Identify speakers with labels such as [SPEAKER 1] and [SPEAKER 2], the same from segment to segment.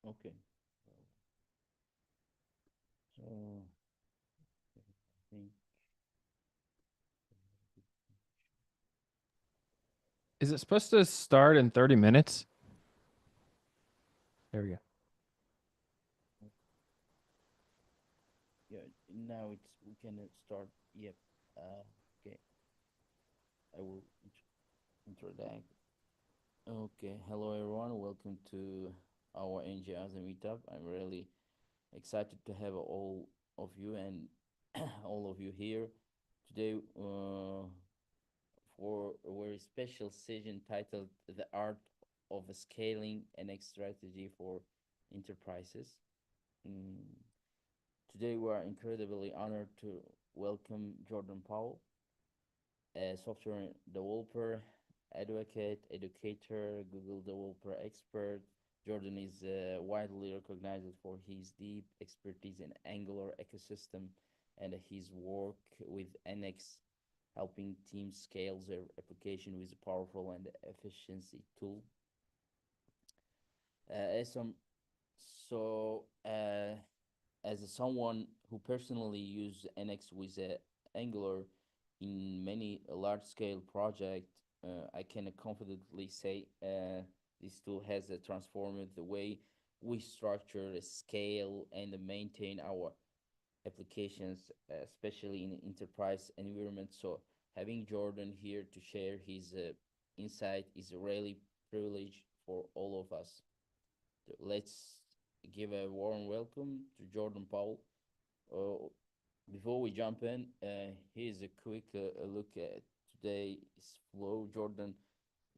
[SPEAKER 1] Okay. So I think
[SPEAKER 2] Is it supposed to start in 30 minutes? There we go.
[SPEAKER 1] yeah. Now we can start. Yep. Okay. I will introduce. Okay. Hello everyone. Welcome to our NG Asia Meetup. I'm really excited to have all of you and all of you here today for a very special session titled "The Art of Scaling and X Strategy for Enterprises." Mm, Today, we are incredibly honored to welcome Jordan Powell, a software developer, advocate, educator, Google developer expert. Jordan is widely recognized for his deep expertise in Angular ecosystem and his work with NX, helping teams scale their application with a powerful and efficiency tool. As some, so as someone who personally used NX with Angular in many large-scale projects, I can confidently say this tool has transformed the way we structure, scale, and maintain our applications, especially in enterprise environments. So having Jordan here to share his insight is a really privilege for all of us. Let's give a warm welcome to Jordan Powell. Uh, Before we jump in, here's a quick look at today's flow. Jordan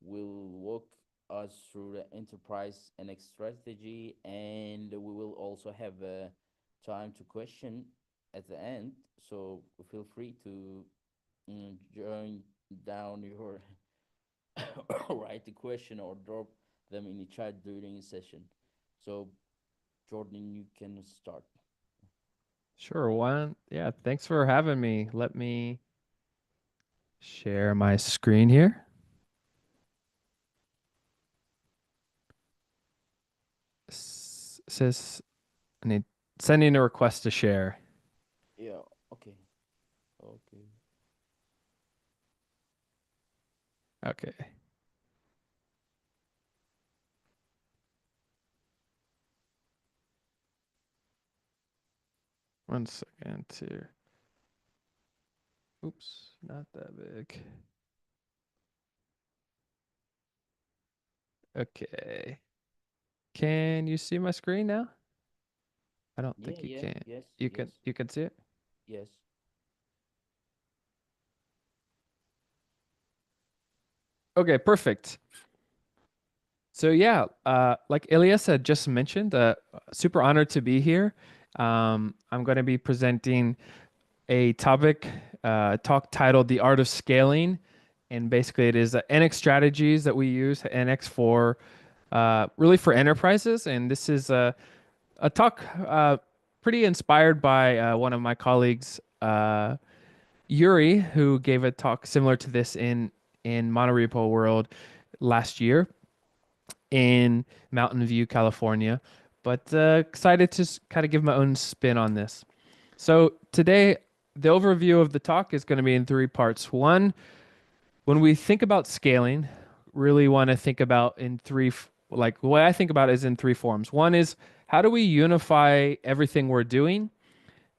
[SPEAKER 1] will walk us through the enterprise and strategy, and we will also have time to question at the end. So feel free to join down your write the question or drop them in the chat during the session. So Jordan, you can start.
[SPEAKER 2] Sure, one. Yeah, thanks for having me. Let me share my screen here. Says I need sending a request to share.
[SPEAKER 1] Yeah. Okay. Okay.
[SPEAKER 2] Okay. One second here. Oops, not that big. Okay. Can you see my screen now? I don't
[SPEAKER 1] Yeah.
[SPEAKER 2] think you
[SPEAKER 1] Yeah.
[SPEAKER 2] can.
[SPEAKER 1] Yes.
[SPEAKER 2] You
[SPEAKER 1] Yes.
[SPEAKER 2] can see it?
[SPEAKER 1] Yes.
[SPEAKER 2] Okay, perfect. So yeah, like Elias had just mentioned, super honored to be here. I'm going to be presenting a topic talk titled "The Art of Scaling," and basically it is NX strategies that we use NX for really for enterprises. And this is a talk pretty inspired by one of my colleagues, Yuri, who gave a talk similar to this in Monorepo World last year in Mountain View, California. But excited to kind of give my own spin on this. So today, the overview of the talk is going to be in three parts. One, when we think about scaling, really want to think about in like the way I think about it is in three forms. One is how do we unify everything we're doing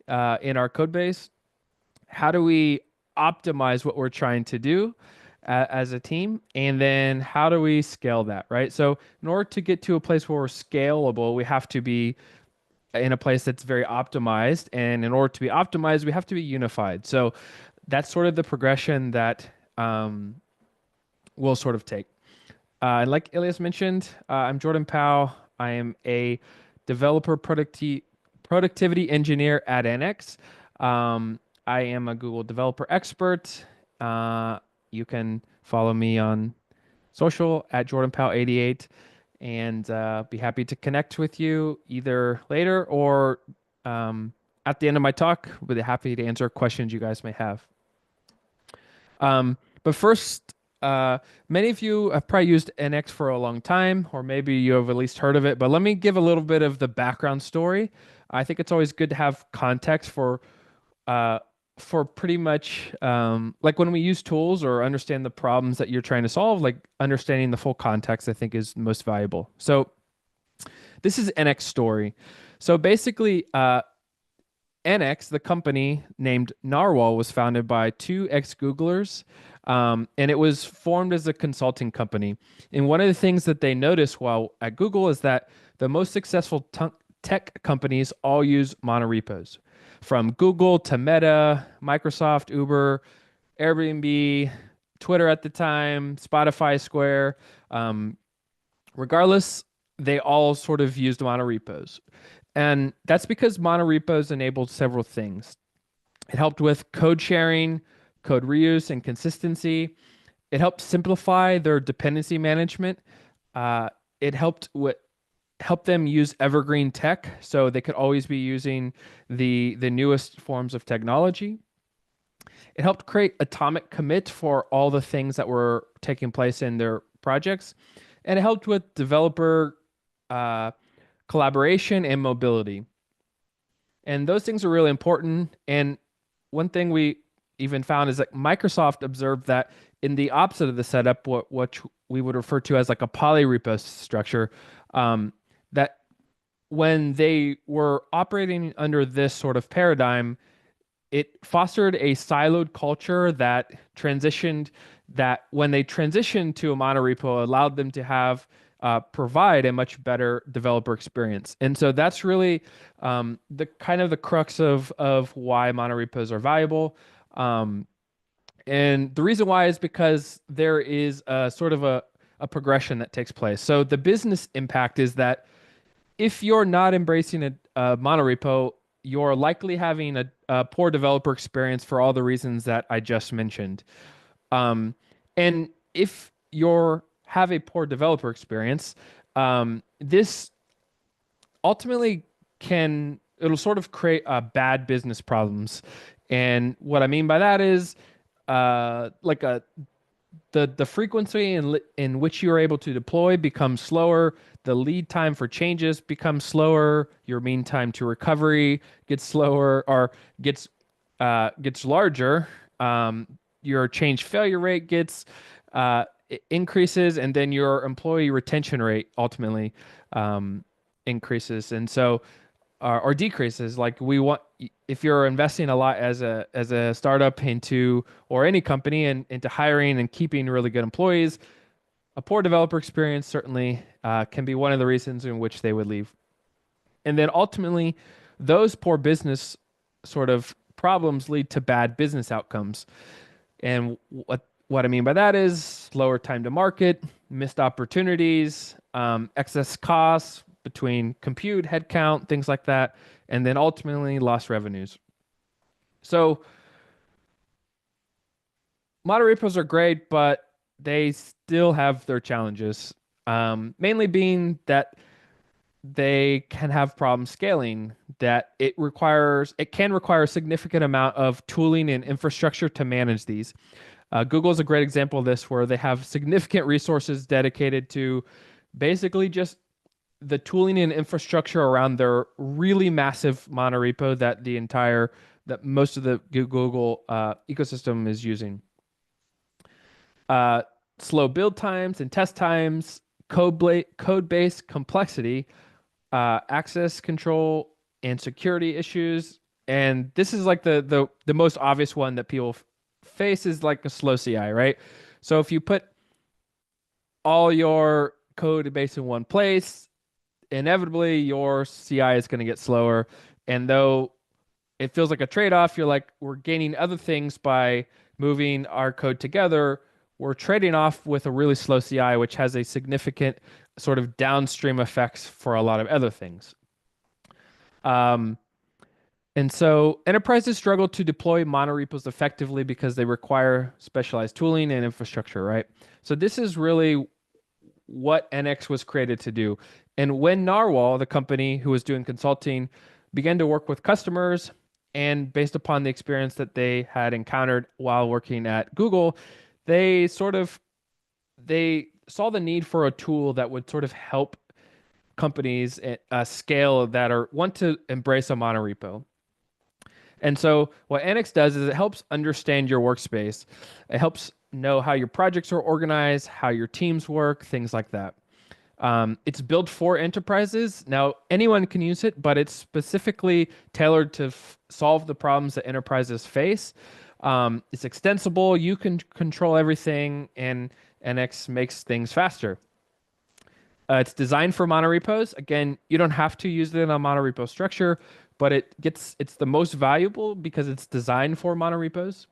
[SPEAKER 2] in our code base? How do we optimize what we're trying to do as a team? And then how do we scale that, right? So in order to get to a place where we're scalable, we have to be in a place that's very optimized. And in order to be optimized, we have to be unified. So that's sort of the progression that we'll sort of take. And like Elias mentioned, I'm Jordan Powell. I am a developer productivity engineer at NX. I am a Google developer expert. Uh, you can follow me on social at Jordan Powell 88 and be happy to connect with you either later or at the end of my talk. We'll be happy to answer questions you guys may have. But first, Uh, Many of you have probably used NX for a long time, or maybe you have at least heard of it. But let me give a little bit of the background story. I think it's always good to have context uh, for pretty much like when we use tools or understand the problems that you're trying to solve, like understanding the full context, I think is most valuable. So this is NX story. So basically, NX, the company named Narwhal, was founded by two ex-Googlers, and it was formed as a consulting company. And one of the things that they noticed while at Google is that the most successful tech companies all use monorepos, from Google to Meta, Microsoft, Uber, Airbnb, Twitter at the time, Spotify, Square. Um, Regardless, they all sort of used monorepos. And that's because monorepos enabled several things. It helped with code sharing, code reuse, and consistency. It helped simplify their dependency management. It helped them use evergreen tech, so they could always be using the newest forms of technology. It helped create atomic commit for all the things that were taking place in their projects, and it helped with developer uh, collaboration and mobility. And those things are really important. And one thing we even found is that Microsoft observed that in the opposite of the setup, what we would refer to as like a polyrepo structure, that when they were operating under this sort of paradigm, it fostered a siloed culture that when they transitioned to a monorepo allowed them to have provide a much better developer experience. And so that's really the kind of the crux of why monorepos are valuable. Um, and the reason why is because there is a sort of a progression that takes place. So the business impact is that if you're not embracing a monorepo, you're likely having a poor developer experience for all the reasons that I just mentioned. Um, and if you're have a poor developer experience, this ultimately it'll sort of create bad business problems. And what I mean by that is like the frequency in which you are able to deploy becomes slower. The lead time for changes becomes slower. Your mean time to recovery gets slower or gets larger. Your change failure rate gets increases, and then your employee retention rate ultimately um, increases. And so or decreases. Like we want, if you're investing a lot as a startup into or any company and into hiring and keeping really good employees, a poor developer experience certainly can be one of the reasons in which they would leave. And then ultimately, those poor business sort of problems lead to bad business outcomes. And what I mean by that is lower time to market, missed opportunities, excess costs between compute, headcount, things like that, and then ultimately lost revenues. So modern repos are great, but they still have their challenges. Mainly being that they can have problems scaling, that it can require a significant amount of tooling and infrastructure to manage these. Google is a great example of this, where they have significant resources dedicated to basically just the tooling and infrastructure around their really massive monorepo that most of the Google ecosystem is using. Uh, Slow build times and test times, code base complexity, access control, and security issues. And this is like the most obvious one that people face is like a slow CI, right? So if you put all your code base in one place, inevitably your CI is going to get slower. And though it feels like a trade-off, you're like, we're gaining other things by moving our code together. We're trading off with a really slow CI, which has a significant sort of downstream effects for a lot of other things. Um, and so enterprises struggle to deploy monorepos effectively because they require specialized tooling and infrastructure, right? So this is really what NX was created to do. And when Narwhal, the company who was doing consulting, began to work with customers, and based upon the experience that they had encountered while working at Google, they sort of they saw the need for a tool that would sort of help companies scale that are want to embrace a monorepo. And so what Annex does is it helps understand your workspace. It helps know how your projects are organized, how your teams work, things like that. It's built for enterprises. Now, anyone can use it, but it's specifically tailored to solve the problems that enterprises face. It's extensible. You can control everything, and NX makes things faster. It's designed for monorepos. Again, you don't have to use it in a monorepo structure, but it's the most valuable because it's designed for monorepos.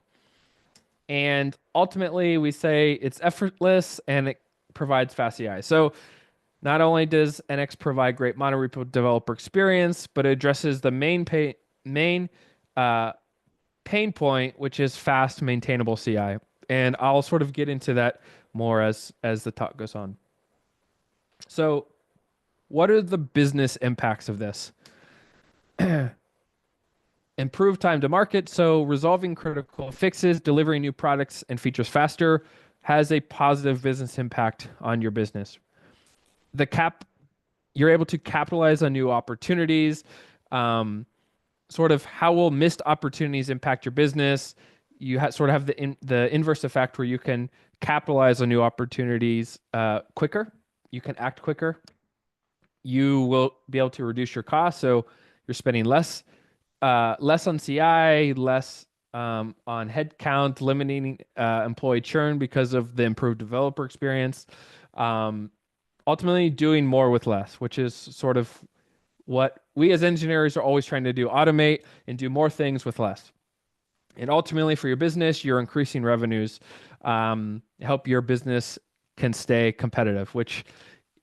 [SPEAKER 2] And ultimately, we say it's effortless and it provides fast CI. So not only does NX provide great monorepo developer experience, but it addresses the main uh, pain point, which is fast maintainable CI. And I'll sort of get into that more as the talk goes on. So, what are the business impacts of this? Improve time to market. So, resolving critical fixes, delivering new products and features faster has a positive business impact on your business. The cap, you're able to capitalize on new opportunities. Sort of how will missed opportunities impact your business? You sort of have the inverse effect where you can capitalize on new opportunities quicker. You can act quicker. You will be able to reduce your costs, so you're spending less on CI, less on headcount, limiting employee churn because of the improved developer experience. Um, Ultimately, doing more with less, which is sort of what we as engineers are always trying to do: automate and do more things with less. And ultimately, for your business, you're increasing revenues, help your business can stay competitive, which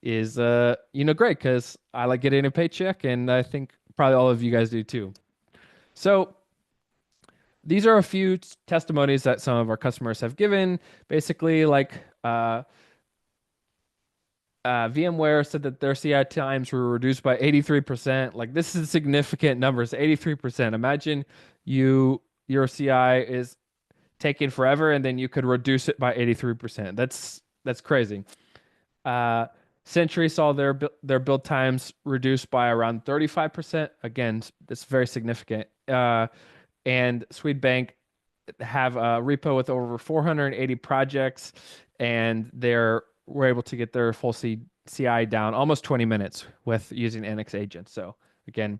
[SPEAKER 2] is great because I like getting a paycheck, and I think probably all of you guys do too. So these are a few testimonies that some of our customers have given. Basically, like VMware said that their CI times were reduced by 83%. Like this is significant numbers, 83%. Imagine your CI is taking forever and then you could reduce it by 83%. That's crazy. Uh, Century saw their build times reduced by around 35%. Again, that's very significant. And Swedbank have a repo with over 480 projects, and were able to get their full CI down almost 20 minutes with using NX agents. So again,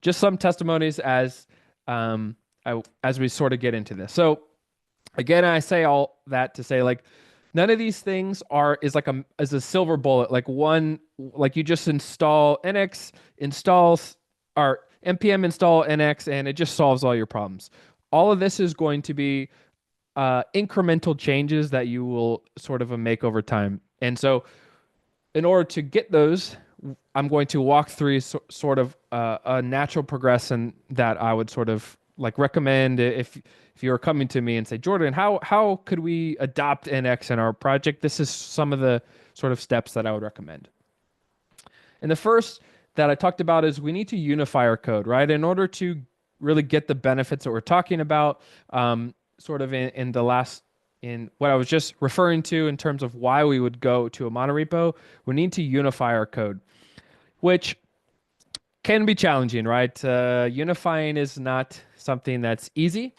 [SPEAKER 2] just some testimonies as we sort of get into this. So again, I say all that to say like none of these things is a silver bullet. Like you just install NX, installs or npm install NX, and it just solves all your problems. All of this is going to be incremental changes that you will sort of make over time. And so, in order to get those, I'm going to walk through sort of a natural progression that I would sort of like recommend if you were coming to me and say, Jordan, how could we adopt NX in our project? This is some of the sort of steps that I would recommend. And the first that I talked about is we need to unify our code, right? In order to really get the benefits that we're talking about, sort of in what I was just referring to in terms of why we would go to a monorepo, we need to unify our code, which can be challenging, right? Unifying is not something that's easy.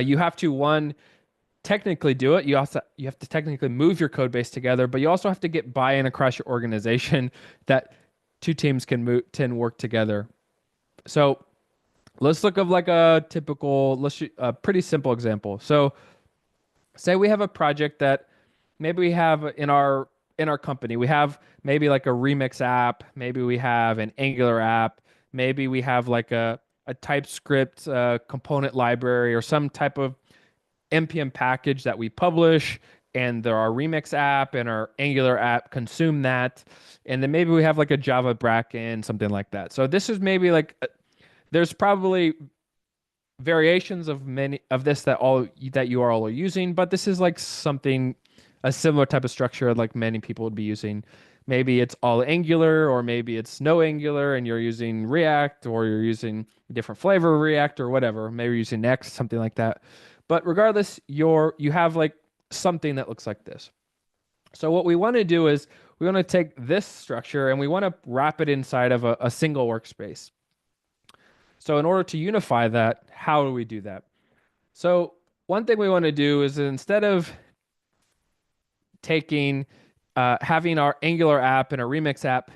[SPEAKER 2] You have to one technically do it. You have to technically move your code base together, but you also have to get buy-in across your organization that two teams can work together. So let's look at like a pretty simple example. So say we have a project that maybe we have in our company. We have maybe like a Remix app, maybe we have an Angular app, maybe we have like a TypeScript component library or some type of npm package that we publish, and there our Remix app and our Angular app consume that, and then maybe we have like a Java backend, something like that. So this is maybe like there's probably variations of many of this that you are all using, but this is like something a similar type of structure like many people would be using. Maybe it's all Angular, or maybe it's no Angular and you're using React, or you're using a different flavor of React or whatever. Maybe you're using Next, something like that. But regardless, you have like something that looks like this. So what we want to do is we want to take this structure and we want to wrap it inside of a single workspace. So in order to unify that, how do we do that? So one thing we want to do is instead of taking having our Angular app and a Remix app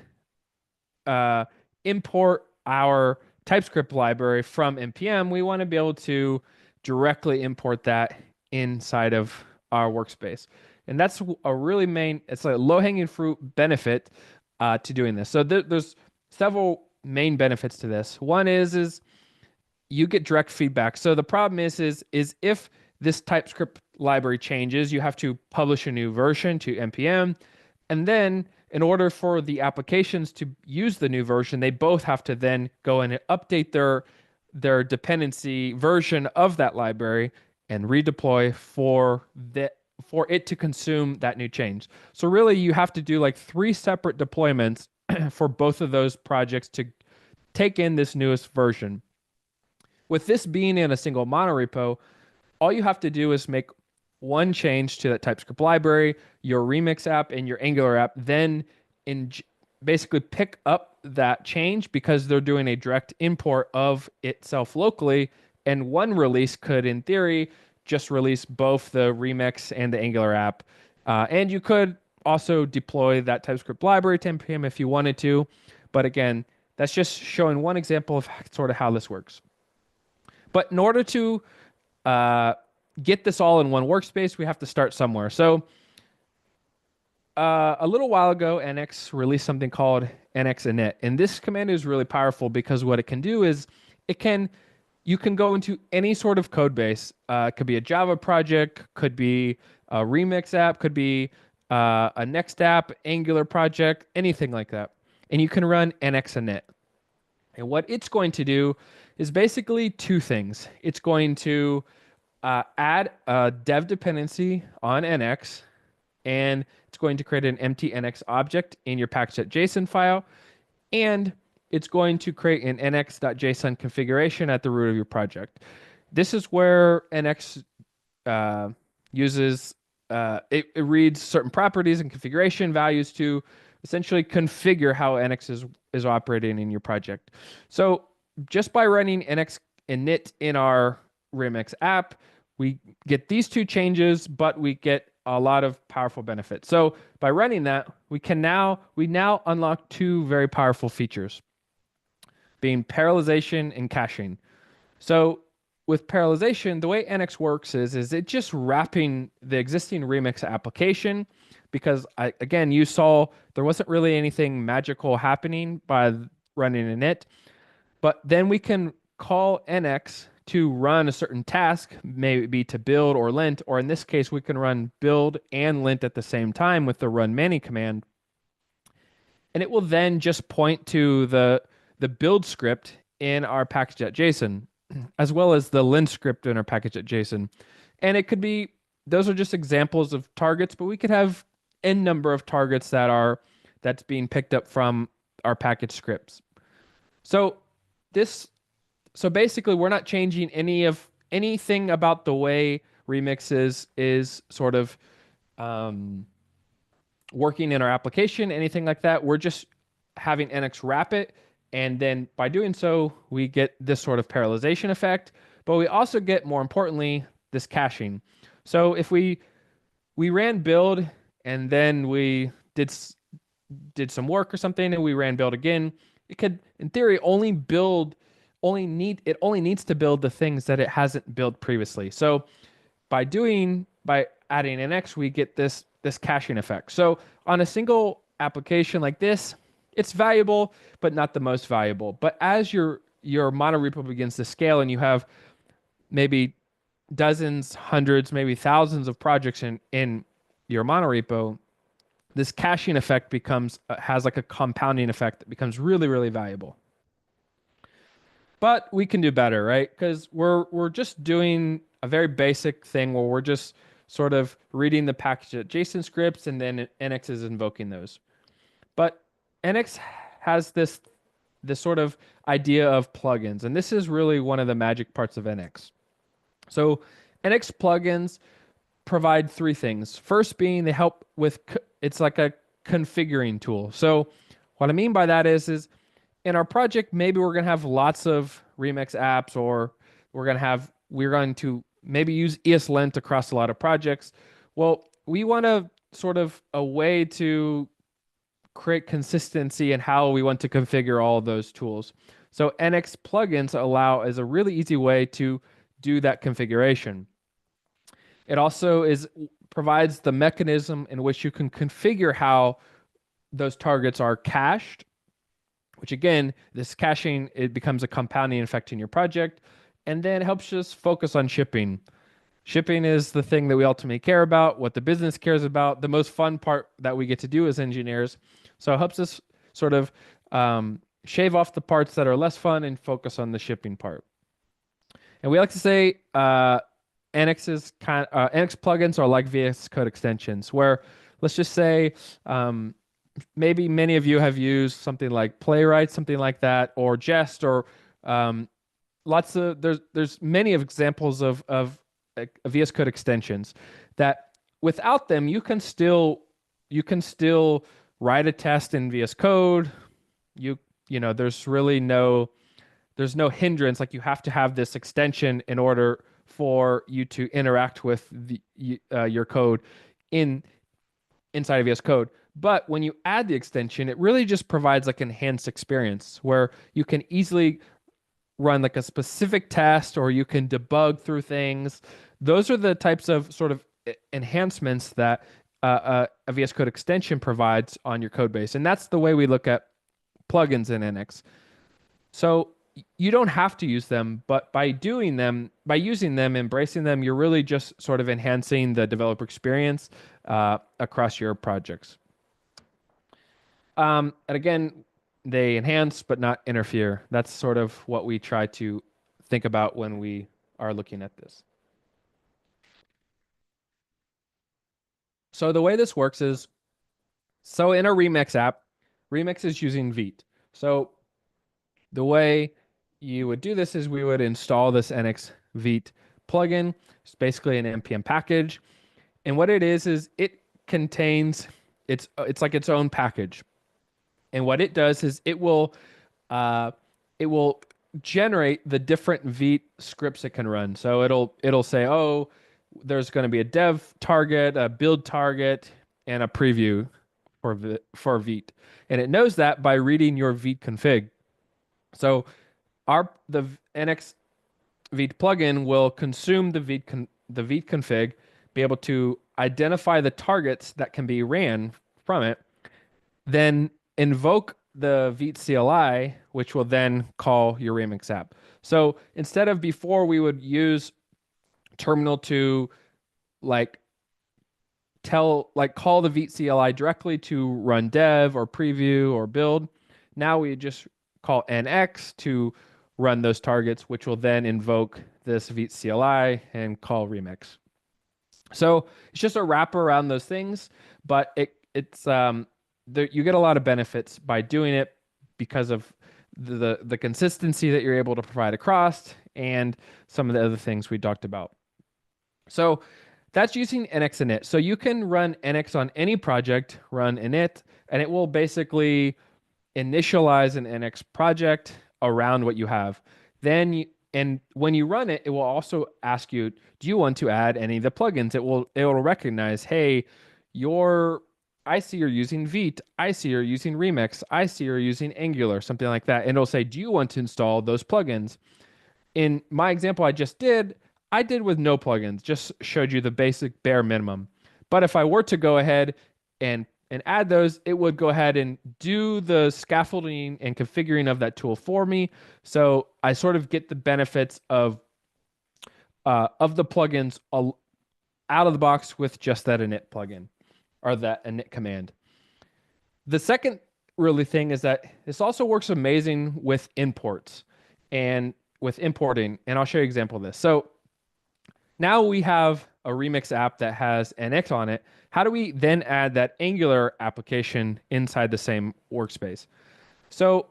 [SPEAKER 2] uh, import our TypeScript library from npm, we want to be able to directly import that inside of our workspace. And that's a really main, it's like a low hanging fruit benefit to doing this. So there's several main benefits to this. One is you get direct feedback. So the problem is if this TypeScript library changes, you have to publish a new version to npm, and then in order for the applications to use the new version, they both have to then go in and update their dependency version of that library and redeploy for it to consume that new change. So really you have to do like three separate deployments for both of those projects to take in this newest version. With this being in a single monorepo, all you have to do is make one change to that TypeScript library, your Remix app, and your Angular app, then in basically pick up that change because they're doing a direct import of itself locally. And one release could, in theory, just release both the Remix and the Angular app. And you could also deploy that TypeScript library to npm if you wanted to. But again, that's just showing one example of sort of how this works. But in order to uh, get this all in one workspace, we have to start somewhere. So a little while ago, NX released something called NX init, and this command is really powerful because what it can do is it can you can go into any sort of code base. It could be a Java project, could be a Remix app, could be a Next app, Angular project, anything like that, and you can run NX init. And what it's going to do is basically two things. It's going to add a dev dependency on NX, and it's going to create an empty NX object in your package.json file, and it's going to create an nx.json configuration at the root of your project. This is where NX uh, uses it reads certain properties and configuration values to essentially configure how NX is operating in your project. So just by running NX init in our Remix app, we get these two changes, but we get a lot of powerful benefits. So by running that, we now unlock two very powerful features, being parallelization and caching. So with parallelization, the way NX works is it just wrapping the existing Remix application because again, you saw there wasn't really anything magical happening by running init, but then we can call NX to run a certain task, maybe to build or lint, or in this case, we can run build and lint at the same time with the run many command. And it will then just point to the build script in our package.json, as well as the lint script in our package.json. And it could be, those are just examples of targets, but we could have n number of targets that's being picked up from our package scripts. So this so basically we're not changing anything about the way Remix is sort of um, working in our application, anything like that. We're just having NX wrap it, and then by doing so, we get this sort of parallelization effect. But we also get, more importantly, this caching. So if we ran build and then we did some work or something and we ran build again, it could, in theory, only needs to build the things that it hasn't built previously. So by adding an X, we get this caching effect. So on a single application like this, it's valuable, but not the most valuable. But as your monorepo begins to scale and you have maybe dozens, hundreds, maybe thousands of projects in your monorepo, this caching effect becomes has like a compounding effect that becomes really, really valuable. But we can do better, right? Because we're just doing a very basic thing where we're just sort of reading the package.json scripts and then NX is invoking those. But NX has this sort of idea of plugins, and this is really one of the magic parts of NX. So NX plugins provide three things. First being they help with it's like a configuring tool. So what I mean by that is in our project maybe we're going to have lots of Remix apps, or we're going to maybe use ESLint across a lot of projects. Well, we want to sort of a way to create consistency in how we want to configure all of those tools. So NX plugins allow is a really easy way to do that configuration. It also is provides the mechanism in which you can configure how those targets are cached, which again, this caching, it becomes a compounding effect in your project, and then it helps us focus on shipping. Shipping is the thing that we ultimately care about, what the business cares about, the most fun part that we get to do as engineers. So it helps us sort of shave off the parts that are less fun and focus on the shipping part. And we like to say NX plugins are like VS Code extensions, where let's just say maybe many of you have used something like Playwright, something like that, or Jest, or lots of there's many of examples of VS Code extensions that without them you can still write a test in VS Code. You know there's no hindrance, like you have to have this extension in order for you to interact with your code in inside of VS Code. But when you add the extension, it really just provides like enhanced experience where you can easily run like a specific test, or you can debug through things. Those are the types of sort of enhancements that a VS Code extension provides on your code base. And that's the way we look at plugins in NX. So you don't have to use them, but by using them, embracing them, you're really just sort of enhancing the developer experience across your projects. And again, they enhance but not interfere. That's sort of what we try to think about when we are looking at this. So the way this works is, so in a Remix app, Remix is using Vite. So the way you would do this is we would install this NX Vite plugin. It's basically an npm package, and what it is it contains it's like its own package. And what it does is uh, it will generate the different Vite scripts it can run. So it'll say, oh, there's going to be a dev target, a build target, and a preview for Vite, and it knows that by reading your Vite config. So the NX Vite plugin will consume the Vite config, be able to identify the targets that can be ran from it, then invoke the Vite CLI, which will then call your Remix app. So instead of before we would use terminal to like call the Vite CLI directly to run dev or preview or build, now we just call NX to run those targets, which will then invoke this Vite CLI and call Remix. So it's just a wrapper around those things, but you get a lot of benefits by doing it because of the consistency that you're able to provide across and some of the other things we talked about. So that's using NX init. So you can run NX on any project, run init, and it will basically initialize an NX project around what you have. And when you run it, it will also ask you, do you want to add any of the plugins? It will recognize, hey, I see you're using Vite. I see you're using Remix. I see you're using Angular, something like that. And it'll say, do you want to install those plugins? In my example I did with no plugins, just showed you the basic bare minimum. But if I were to go ahead and add those, it would go ahead and do the scaffolding and configuring of that tool for me. So I sort of get the benefits of the plugins out of the box with just that init plugin or that init command. The second really thing is that this also works amazing with imports and with importing. And I'll show you an example of this. So now we have a Remix app that has NX on it. How do we then add that Angular application inside the same workspace? So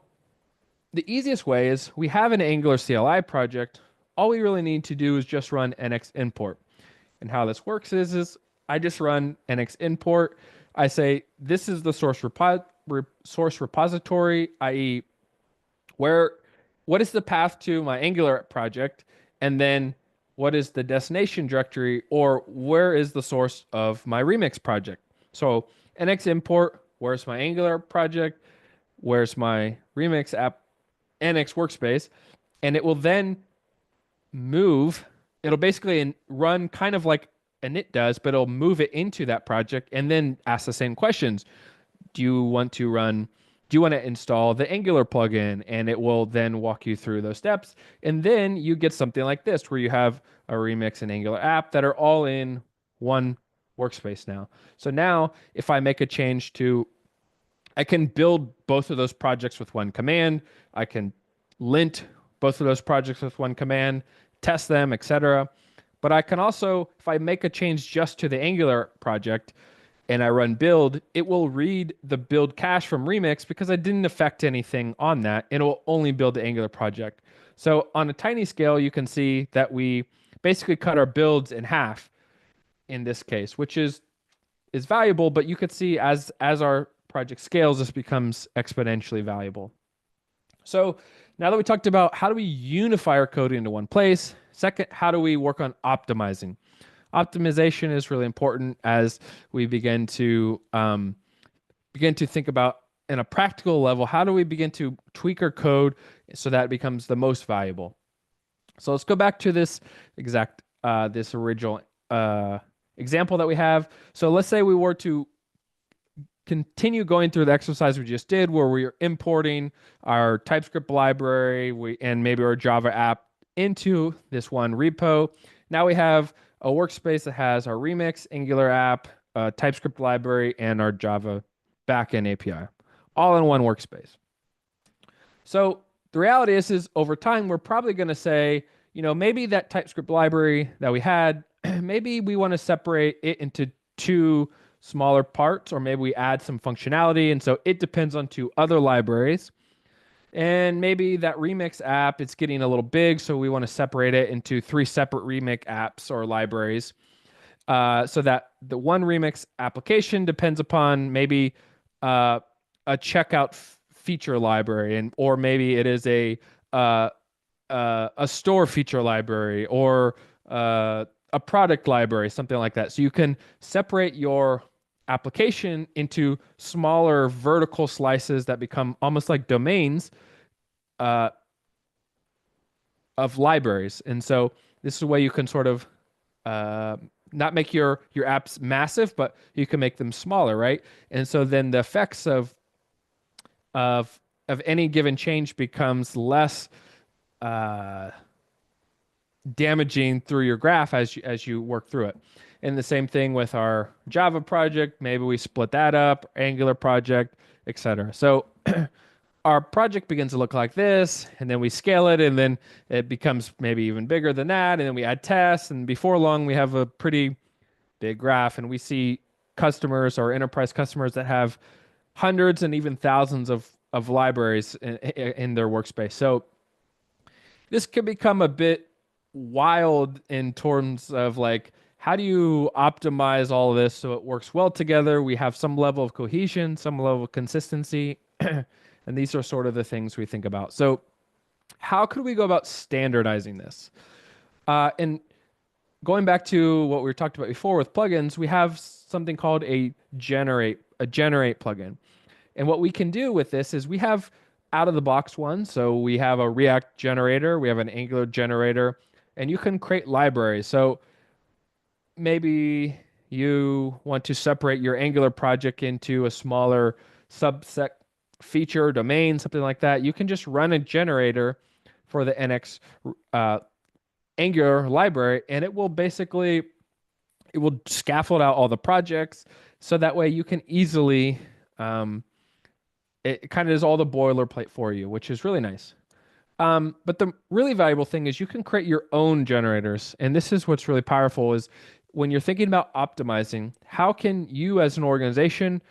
[SPEAKER 2] the easiest way is we have an Angular CLI project. All we really need to do is just run NX import. And how this works is I just run nx import. I say this is the source repository, i.e., where what is the path to my Angular project, and then what is the destination directory, or where is the source of my Remix project. So nx import, where's my Angular project, where's my Remix app, nx workspace, and it will then move. It'll basically run kind of like a init does, but it'll move it into that project and then ask the same questions. Do you want to run? Do you want to install the Angular plugin? And it will then walk you through those steps. And then you get something like this, where you have a Remix and Angular app that are all in one workspace now. So now, if I make a change to, I can build both of those projects with one command. I can lint both of those projects with one command, test them, etc. But I can also, if I make a change just to the Angular project and I run build, it will read the build cache from Remix because I didn't affect anything on that. It will only build the Angular project. So on a tiny scale, you can see that we basically cut our builds in half in this case, which is valuable, but you could see as our project scales, this becomes exponentially valuable. So now that we talked about how do we unify our code into one place, second, how do we work on optimizing? Optimization is really important as we begin to think about in a practical level, how do we begin to tweak our code so that it becomes the most valuable? So let's go back to this original example that we have. So let's say we were to continue going through the exercise we just did, where we are importing our TypeScript library and maybe our Java app into this one repo. Now we have a workspace that has our Remix, Angular app, TypeScript library, and our Java backend API, all in one workspace. So the reality is over time, we're probably going to say, maybe that TypeScript library that we had, maybe we want to separate it into two smaller parts, or maybe we add some functionality. And so it depends on two other libraries. And maybe that Remix app, it's getting a little big, so we want to separate it into three separate Remix apps or libraries. So that the one Remix application depends upon maybe a checkout feature library, or maybe it is a store feature library, or a product library, something like that. So you can separate your application into smaller vertical slices that become almost like domains uh, of libraries. And so this is a way you can sort of not make your apps massive, but you can make them smaller, right? And so then the effects of any given change becomes less uh, damaging through your graph as you work through it. And the same thing with our Java project. Maybe we split that up, Angular project, etc. So our project begins to look like this, and then we scale it, and then it becomes maybe even bigger than that, and then we add tests, and before long we have a pretty big graph, and we see customers or enterprise customers that have hundreds and even thousands of libraries in their workspace. So this can become a bit wild in terms of like, how do you optimize all of this so it works well together? We have some level of cohesion, some level of consistency, and these are sort of the things we think about. So how could we go about standardizing this? And going back to what we talked about before with plugins, we have something called a generate plugin. And what we can do with this is we have out of the box one. So we have a React generator, we have an Angular generator, and you can create libraries. So maybe you want to separate your Angular project into a smaller subset feature domain, something like that. You can just run a generator for the NX Angular library, and it will scaffold out all the projects, so that way you can easily it kind of is all the boilerplate for you, which is really nice. But the really valuable thing is you can create your own generators. And this is what's really powerful is when you're thinking about optimizing, how can you as an organization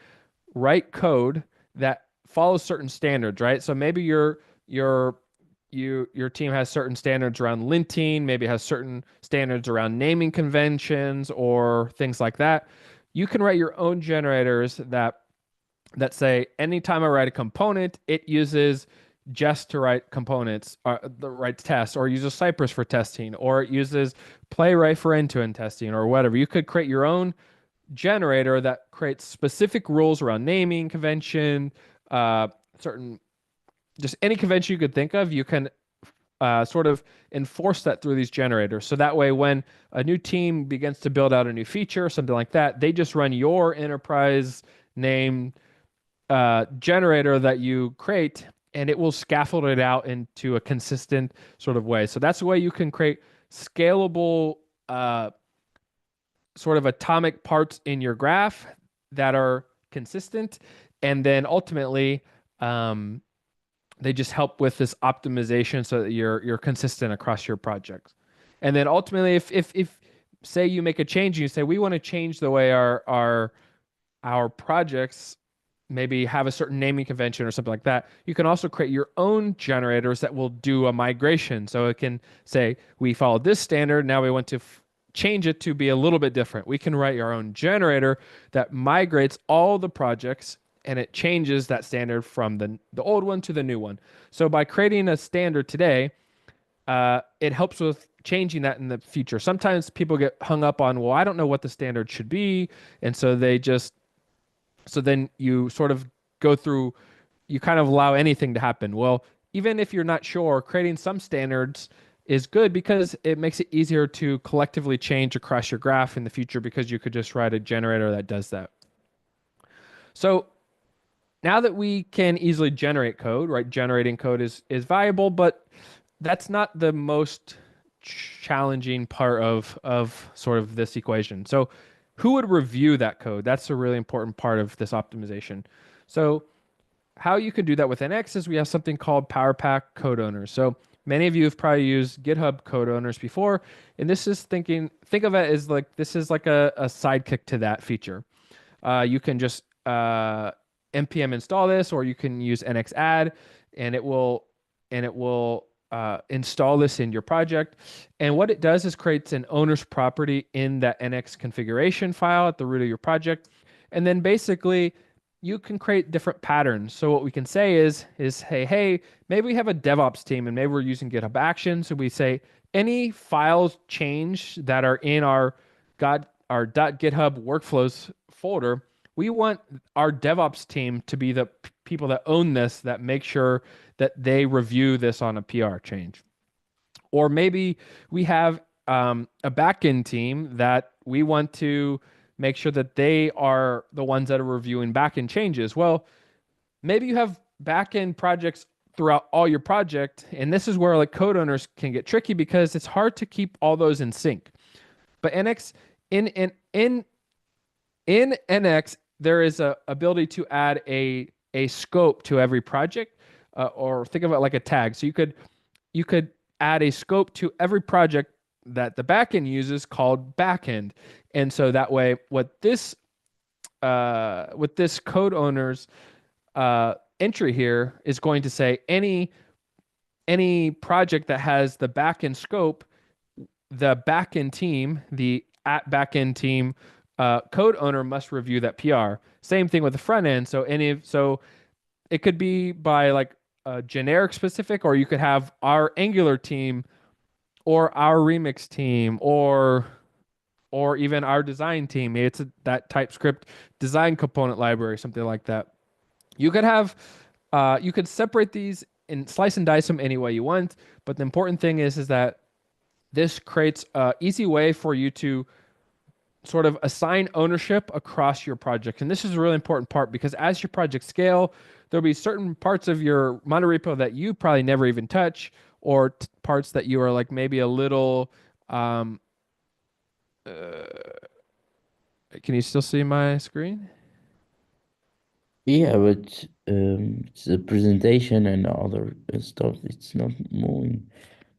[SPEAKER 2] write code that follows certain standards, right? So maybe your your team has certain standards around linting, maybe has certain standards around naming conventions or things like that. You can write your own generators that say anytime I write a component, it uses Jest to write components, the writes tests, or uses Cypress for testing, or it uses Playwright for end-to-end testing, or whatever. You could create your own generator that creates specific rules around naming convention, uh, certain just any convention you could think of. You can sort of enforce that through these generators. So that way, when a new team begins to build out a new feature or something like that, they just run your enterprise name generator that you create, and it will scaffold it out into a consistent sort of way. So that's the way you can create scalable sort of atomic parts in your graph that are consistent, and then ultimately um, they just help with this optimization so that you're consistent across your projects. And then ultimately, if say you make a change and you say we want to change the way our projects maybe have a certain naming convention or something like that, you can also create your own generators that will do a migration. So it can say, we followed this standard, now we want to change it to be a little bit different. We can write our own generator that migrates all the projects and it changes that standard from the old one to the new one. So by creating a standard today, it helps with changing that in the future. Sometimes people get hung up on, well, I don't know what the standard should be. And so they just so then you sort of go through, you kind of allow anything to happen. Well, even if you're not sure, creating some standards is good because it makes it easier to collectively change across your graph in the future because you could just write a generator that does that. So now that we can easily generate code, right? Generating code is valuable, but that's not the most challenging part of sort of this equation. So who would review that code? That's a really important part of this optimization. So how you can do that with NX is we have something called PowerPack code owners. So many of you have probably used GitHub code owners before, and this is think of it as like this is like a sidekick to that feature. You can just npm install this, or you can use NX add, and it will install this in your project. And what it does is creates an owner's property in that NX configuration file at the root of your project. And then basically you can create different patterns. So what we can say is hey, maybe we have a DevOps team and maybe we're using GitHub Actions. So we say any files change that are in our .github workflows folder, we want our DevOps team to be the people that own this, that make sure that they review this on a PR change. Or maybe we have a backend team that we want to make sure that they are the ones that are reviewing backend changes. Well, maybe you have backend projects throughout all your project, and this is where like code owners can get tricky because it's hard to keep all those in sync. But NX in NX, there is a ability to add a scope to every project, or think of it like a tag. So you could add a scope to every project that the backend uses called backend, and so that way, what this with this code owner's entry here is going to say any project that has the backend scope, the backend team, the at backend team code owner must review that PR. Same thing with the front end. So it could be by like a generic specific, or you could have our Angular team or our Remix team or even our design team. It's that TypeScript design component library, something like that. You could have you could separate these and slice and dice them any way you want. But the important thing is that this creates an easy way for you to sort of assign ownership across your project. And this is a really important part because as your project scale, there'll be certain parts of your monorepo that you probably never even touch, or parts that you are like maybe a little. Uh, can you still see my screen?
[SPEAKER 1] Yeah, but it's the presentation and other stuff. It's not moving.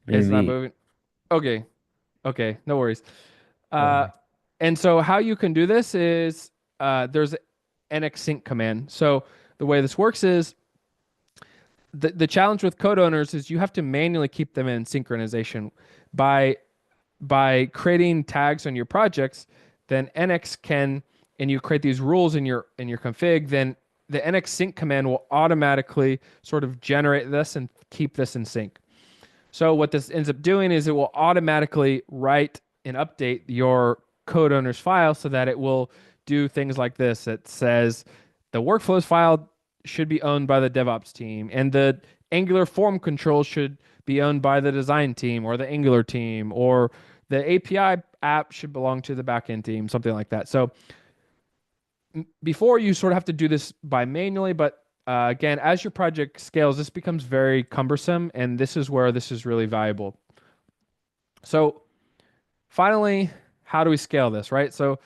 [SPEAKER 2] It's not
[SPEAKER 1] Maybe.
[SPEAKER 2] moving. Okay, okay, no worries. Uh,
[SPEAKER 1] Okay.
[SPEAKER 2] and so how you can do this is there's an xsync command. So the way this works is the challenge with code owners is you have to manually keep them in synchronization by creating tags on your projects. Then NX can, and you create these rules in your config, then the NX sync command will automatically sort of generate this and keep this in sync. So what this ends up doing is it will automatically write and update your code owner's file so that it will do things like this. It says the workflows file should be owned by the DevOps team, and the Angular form control should be owned by the design team or the Angular team, or the API app should belong to the backend team, something like that. So before you sort of have to do this by manually, but again, as your project scales, this becomes very cumbersome, and this is where this is really valuable. So finally, how do we scale this, right? So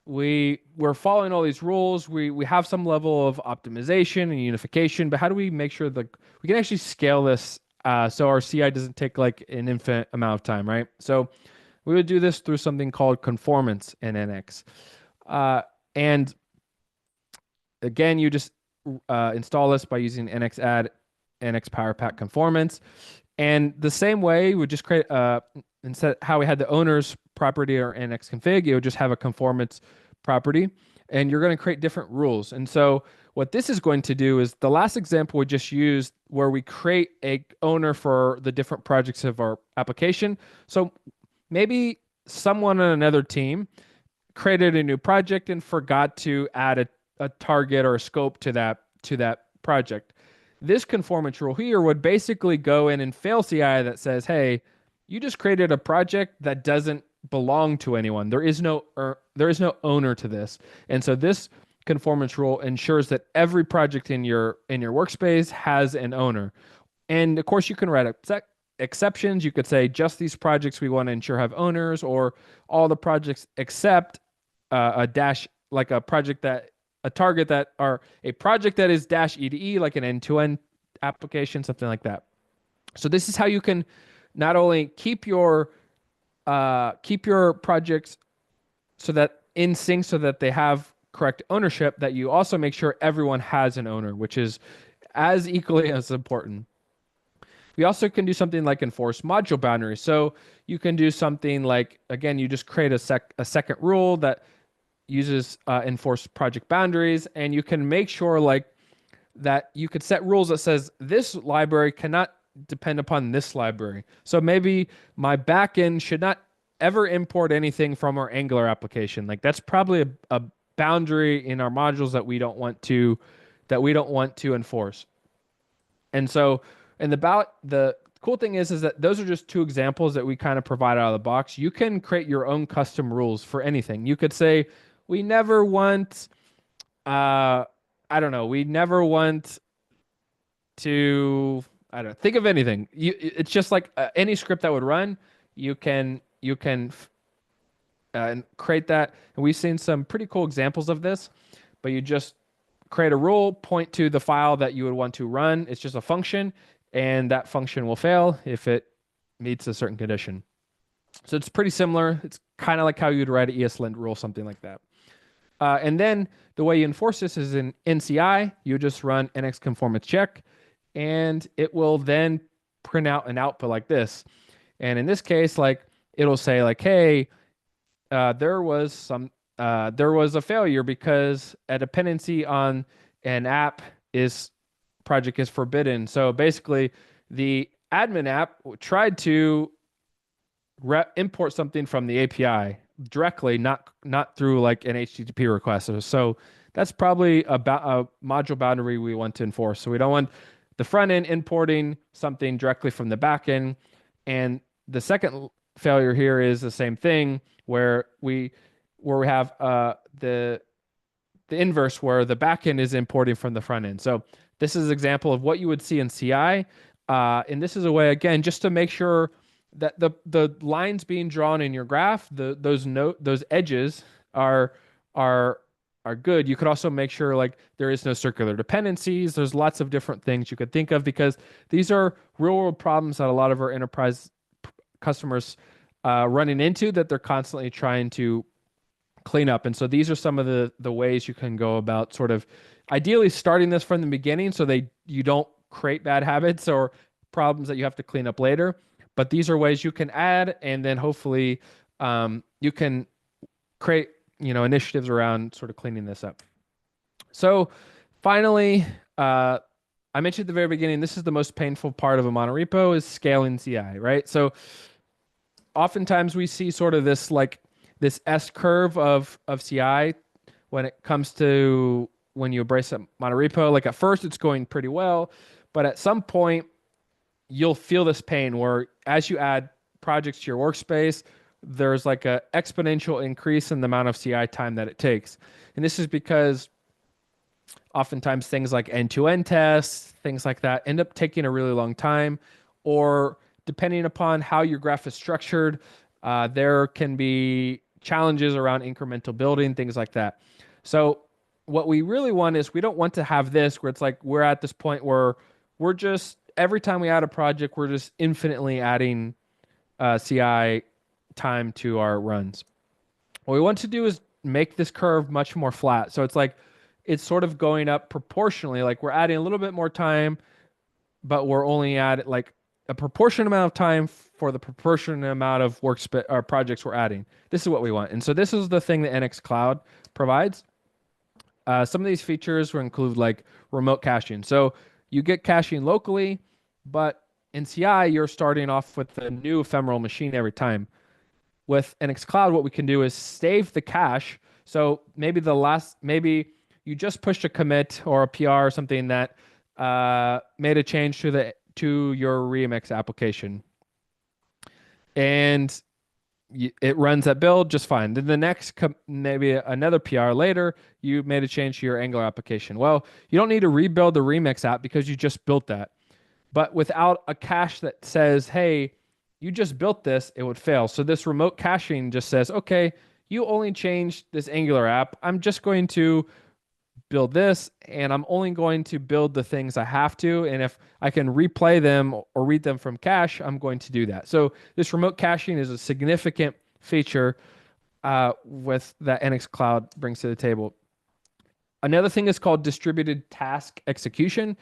[SPEAKER 2] we're following all these rules. We have some level of optimization and unification, but how do we make sure that we can actually scale this so our CI doesn't take like an infinite amount of time, right? So we would do this through something called conformance in NX. And again, you just install this by using nx add nx power pack conformance. And the same way, we just create instead how we had the owner's property or nx config, you would just have a conformance property, and you're going to create different rules. And so what this is going to do is the last example we just used where we create a owner for the different projects of our application. So maybe someone on another team created a new project and forgot to add a target or a scope to that project. This conformance rule here would basically go in and fail CI that says, hey, you just created a project that doesn't belong to anyone. There is no owner to this. And so this conformance rule ensures that every project in your workspace has an owner. And of course, you can write exceptions. You could say just these projects we want to ensure have owners, or all the projects except a dash, like a project that a target that are a project that is dash EDE, like an end-to-end application, something like that. So this is how you can not only keep your projects so that in sync, so that they have correct ownership, that you also make sure everyone has an owner, which is as equally as important. We also can do something like enforce module boundaries. So you can do something like, again, you just create a second rule that uses enforce project boundaries, and you can make sure like that you could set rules that says this library cannot depend upon this library. So maybe my backend should not ever import anything from our Angular application. Like that's probably a boundary in our modules that we don't want to enforce. And so, and the cool thing is that those are just two examples that we kind of provide out of the box. You can create your own custom rules for anything. You could say, we never want, I don't know, we never want to, I don't know, think of anything. It's just like any script that would run, you can create that. And we've seen some pretty cool examples of this, but you just create a rule, point to the file that you would want to run. It's just a function, and that function will fail if it meets a certain condition. So it's pretty similar. It's kind of like how you'd write an ESLint rule, something like that. And then the way you enforce this is in NCI. You just run nx conformance check, and it will then print out an output like this. And in this case, like it'll say like, hey, there was a failure because a dependency on an app is project is forbidden. So basically, the admin app tried to import something from the API directly, not through like an HTTP request. So that's probably a module boundary we want to enforce. So we don't want the front end importing something directly from the back end. And the second failure here is the same thing where we have the inverse where the backend is importing from the front end. So this is an example of what you would see in CI. And this is a way, again, just to make sure that the lines being drawn in your graph, those edges are good. You could also make sure like there is no circular dependencies. There's lots of different things you could think of because these are real world problems that a lot of our enterprise customers running into that they're constantly trying to clean up. And so these are some of the ways you can go about sort of ideally starting this from the beginning so you don't create bad habits or problems that you have to clean up later. But these are ways you can add, and then hopefully you can create, initiatives around sort of cleaning this up. So finally, I mentioned at the very beginning, this is the most painful part of a monorepo is scaling CI, right? So oftentimes we see sort of this like this S curve of CI when it comes to when you embrace a monorepo. Like at first it's going pretty well, but at some point you'll feel this pain where as you add projects to your workspace, there's like a exponential increase in the amount of CI time that it takes. And this is because oftentimes things like end-to-end tests, things like that end up taking a really long time, or depending upon how your graph is structured, there can be challenges around incremental building, things like that. So what we really want is we don't want to have this where it's like we're at this point where we're just every time we add a project, we're just infinitely adding CI time to our runs. What we want to do is make this curve much more flat. So it's like it's sort of going up proportionally. Like we're adding a little bit more time, but we're only at like a proportionate amount of time for the proportionate amount of or projects we're adding. This is what we want. And so this is the thing that NX Cloud provides. Some of these features will include like remote caching. So you get caching locally, but in CI, you're starting off with a new ephemeral machine every time. With NX Cloud, what we can do is save the cache. So maybe you just pushed a commit or a PR or something that made a change to your Remix application, and it runs that build just fine. Then the next maybe another PR later, you made a change to your Angular application. Well, you don't need to rebuild the Remix app because you just built that. But without a cache that says, hey, you just built this, it would fail. So this remote caching just says, okay, you only changed this Angular app. I'm just going to build this, and I'm only going to build the things I have to. And if I can replay them or read them from cache, I'm going to do that. So this remote caching is a significant feature with that NX Cloud brings to the table. Another thing is called distributed task execution.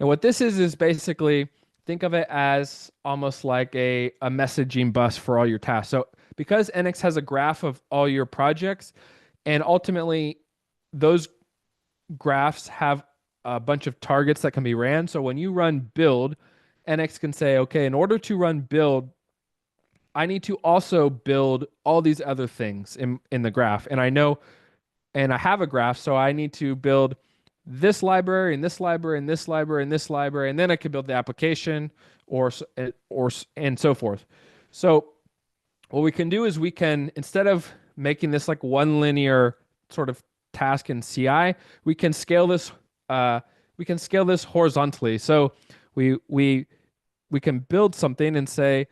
[SPEAKER 2] And what this is basically think of it as almost like a messaging bus for all your tasks. So because NX has a graph of all your projects, and ultimately those graphs have a bunch of targets that can be ran. So when you run build, NX can say, okay, in order to run build, I need to also build all these other things in the graph. And I know, and I have a graph, so I need to build this library and this library and this library and this library, and then I can build the application or and so forth. So what we can do is we can, instead of making this like one linear sort of task in CI, we can scale this. We can scale this horizontally. So we can build something and say,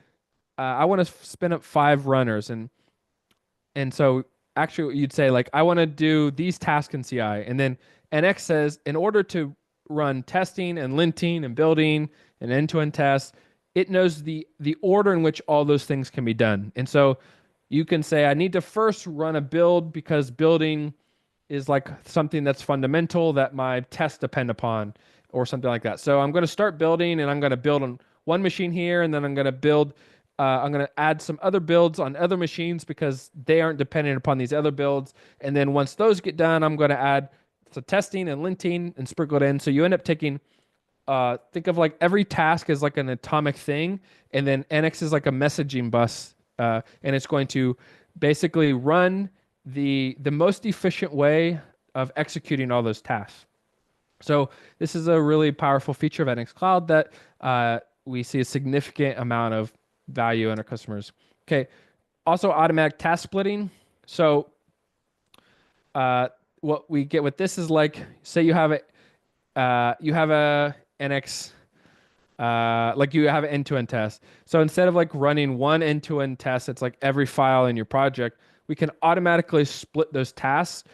[SPEAKER 2] I want to spin up 5 runners, and so actually you'd say like I want to do these tasks in CI, and then NX says in order to run testing and linting and building and end-to-end tests, it knows the order in which all those things can be done. And so you can say I need to first run a build because building is like something that's fundamental that my tests depend upon or something like that. So I'm going to start building, and I'm going to build on one machine here, and then I'm going to build I'm going to add some other builds on other machines because they aren't dependent upon these other builds. And then once those get done, I'm going to add some testing and linting and sprinkle it in. So you end up taking, think of like every task as like an atomic thing. And then NX is like a messaging bus. And it's going to basically run the most efficient way of executing all those tasks. So this is a really powerful feature of NX Cloud that we see a significant amount of value in our customers. Okay. Also automatic task splitting. So what we get with this is like, say you have a NX, like you have an end-to-end test. So instead of like running one end-to-end test, it's like every file in your project, we can automatically split those tasks,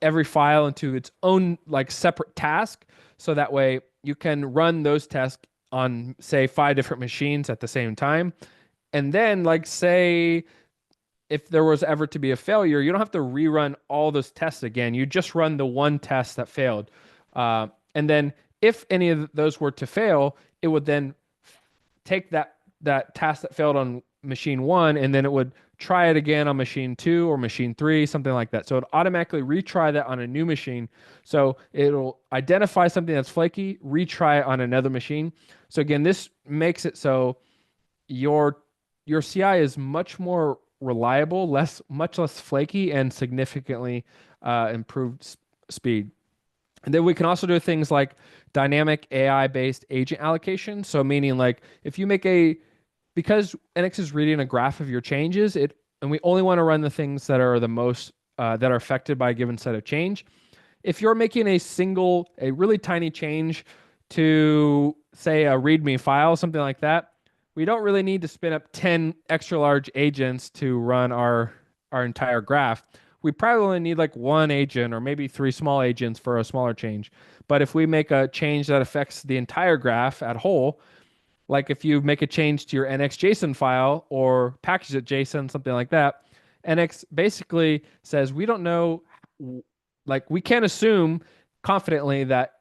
[SPEAKER 2] every file into its own like separate task. So that way you can run those tests on say 5 different machines at the same time. And then like say if there was ever to be a failure, you don't have to rerun all those tests again. You just run the one test that failed. And then If any of those were to fail, it would then take that task that failed on machine one, and then it would try it again on machine two or machine three, something like that. So it automatically retry that on a new machine. So it'll identify something that's flaky, retry it on another machine. So again, this makes it so your your CI is much more reliable, much less flaky, and significantly improved speed. And then we can also do things like dynamic AI based agent allocation. So meaning like if you make a because NX is reading a graph of your changes, it and we only want to run the things that are the most that are affected by a given set of change. If you're making a really tiny change to say a README file, something like that, we don't really need to spin up 10 extra large agents to run our entire graph. We probably only need like one agent or maybe three small agents for a smaller change. But if we make a change that affects the entire graph at whole, like if you make a change to your NX file or package it JSON, something like that, NX basically says we don't know, like we can't assume confidently that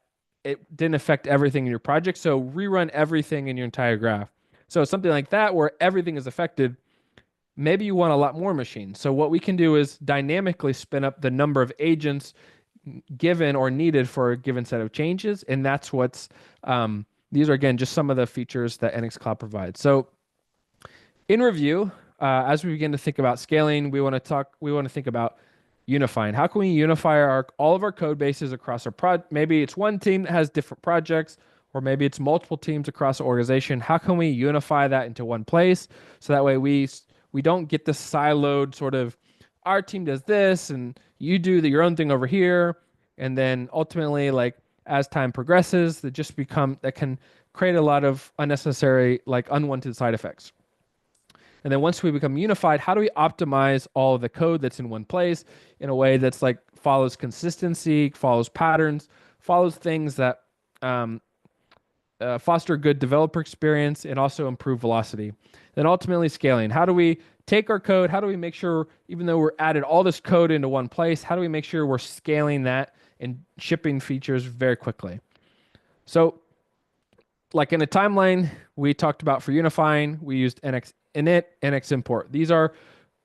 [SPEAKER 2] it didn't affect everything in your project. So rerun everything in your entire graph. So something like that where everything is affected, maybe you want a lot more machines. So what we can do is dynamically spin up the number of agents given or needed for a given set of changes. And that's what's, these are again, just some of the features that NX Cloud provides. So in review, as we begin to think about scaling, we want to think about unifying. How can we unify all of our code bases across our maybe it's one team that has different projects, or maybe it's multiple teams across the organization. How can we unify that into one place so that way we don't get this siloed sort of our team does this and you do your own thing over here, and then ultimately like as time progresses, that can create a lot of unnecessary like unwanted side effects. And then once we become unified, how do we optimize all of the code that's in one place in a way that's like follows consistency, follows patterns, follows things that um, foster good developer experience and also improve velocity. Then ultimately scaling. How do we take our code? How do we make sure, even though we're added all this code into one place, how do we make sure we're scaling that and shipping features very quickly? So like in a timeline we talked about for unifying, we used NX init, NX import. These are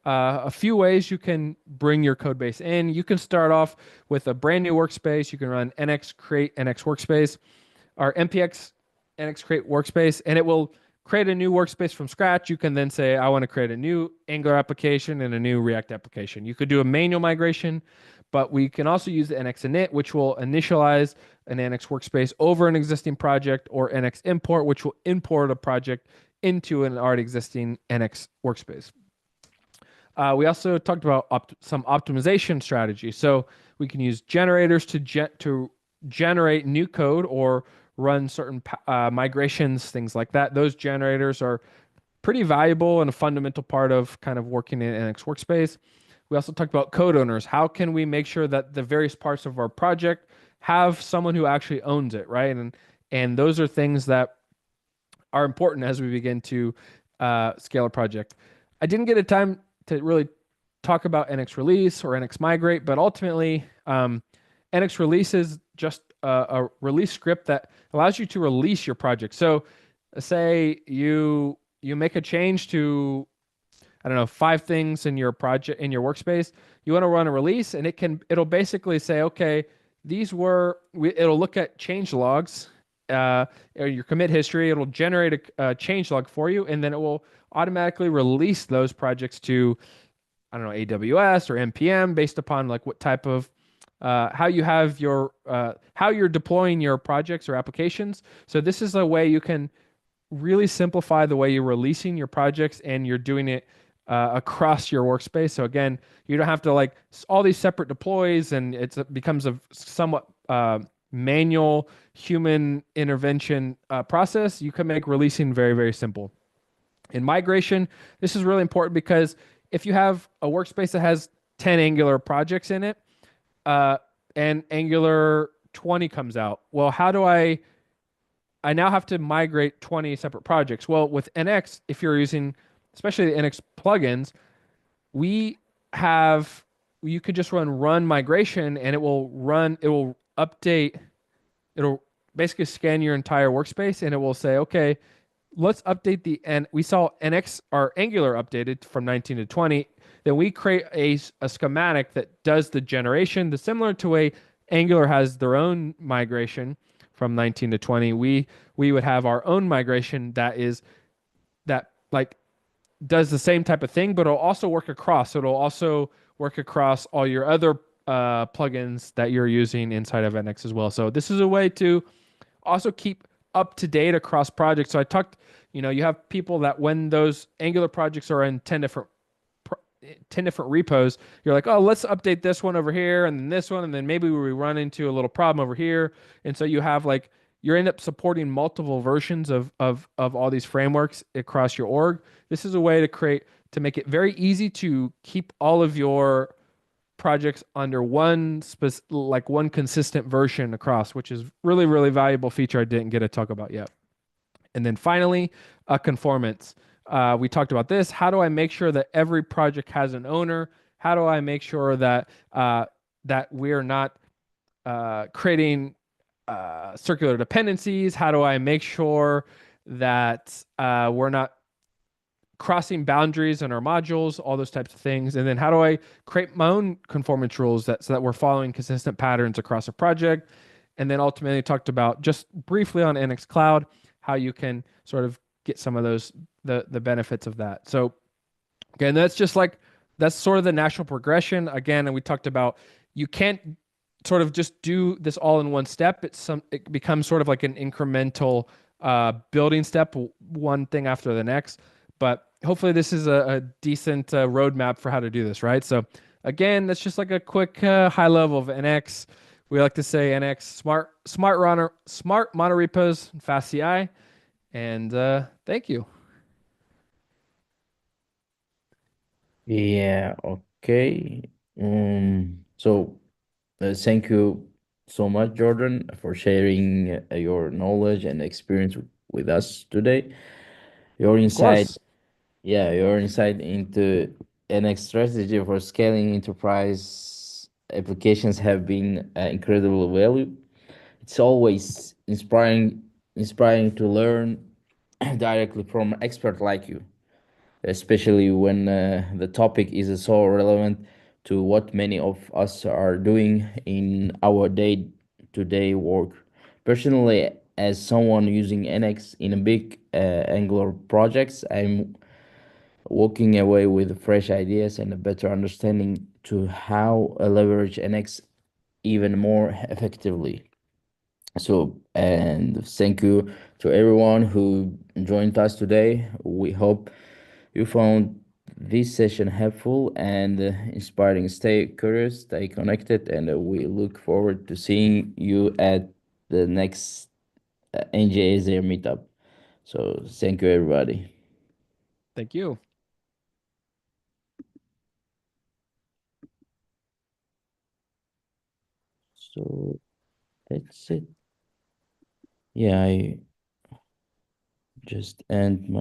[SPEAKER 2] a few ways you can bring your code base in. You can start off with a brand new workspace. You can run NX create NX workspace or npx NX create workspace, and it will create a new workspace from scratch. You can then say, I want to create a new Angular application and a new React application. You could do a manual migration, but we can also use the NX init, which will initialize an NX workspace over an existing project, or NX import, which will import a project into an already existing NX workspace. We also talked about some optimization strategies. So we can use generators to generate new code or run certain migrations, things like that. Those generators are pretty valuable and a fundamental part of kind of working in NX workspace. We also talked about code owners. How can we make sure that the various parts of our project have someone who actually owns it, right? And those are things that are important as we begin to scale a project. I didn't get a time to really talk about NX release or NX migrate, but ultimately, NX release is just a release script that allows you to release your project. So, say you make a change to, I don't know, 5 things in your project in your workspace. You want to run a release, and it'll basically say, okay, it'll look at change logs, or your commit history. It'll generate a change log for you, and then it will automatically release those projects to, I don't know, AWS or NPM based upon like what type of how you have how you're deploying your projects or applications. So this is a way you can really simplify the way you're releasing your projects, and you're doing it across your workspace. So again, you don't have to like all these separate deploys, and it becomes a somewhat manual human intervention process. You can make releasing very, very simple. In migration, this is really important because if you have a workspace that has 10 Angular projects in it, uh, and Angular 20 comes out, well, how do I now have to migrate 20 separate projects? Well, with NX, if you're using especially the NX plugins, we have you could just run migration, and it will update, it'll basically scan your entire workspace and it will say, okay, let's update the and we saw NX or Angular updated from 19 to 20. Then we create a schematic that does the generation, the similar to a Angular has their own migration from 19 to 20. We would have our own migration that like does the same type of thing, but it'll also work across. So it'll also work across all your other plugins that you're using inside of NX as well. So this is a way to also keep up to date across projects. So I talked, you have people that when those Angular projects are in 10 different repos, you're like, oh, let's update this one over here and then this one, and then maybe we run into a little problem over here. And so you have like you end up supporting multiple versions of all these frameworks across your org. This is a way to make it very easy to keep all of your projects under one consistent version across, which is really valuable feature I didn't get to talk about yet. And then finally, conformance. We talked about this. How do I make sure that every project has an owner? How do I make sure that we're not creating circular dependencies? How do I make sure that we're not crossing boundaries in our modules, all those types of things. And then how do I create my own conformance rules so that we're following consistent patterns across a project? And then ultimately talked about just briefly on NX Cloud, how you can sort of get some of those the benefits of that. So again, that's sort of the natural progression. Again, and we talked about you can't sort of just do this all in one step. It becomes sort of like an incremental building step, one thing after the next. But hopefully, this is a decent roadmap for how to do this, right? So again, that's just like a quick high level of NX. We like to say NX smart monorepos, fast CI, and thank you.
[SPEAKER 1] Yeah, okay. So thank you so much, Jordan, for sharing your knowledge and experience with us today. Your
[SPEAKER 2] Of
[SPEAKER 1] insight,
[SPEAKER 2] course.
[SPEAKER 1] yeah, your insight into NX strategy for scaling enterprise applications have been incredible value. It's always inspiring to learn directly from expert like you, especially when the topic is so relevant to what many of us are doing in our day-to-day work. Personally, as someone using NX in a big Angular projects, I'm walking away with fresh ideas and a better understanding to how I leverage NX even more effectively. So, and thank you to everyone who joined us today. We hope you found this session helpful and inspiring. Stay curious, stay connected, and we look forward to seeing you at the next NG Asia Meetup. So, thank you, everybody.
[SPEAKER 2] Thank you.
[SPEAKER 1] So, that's it. Yeah, I just end my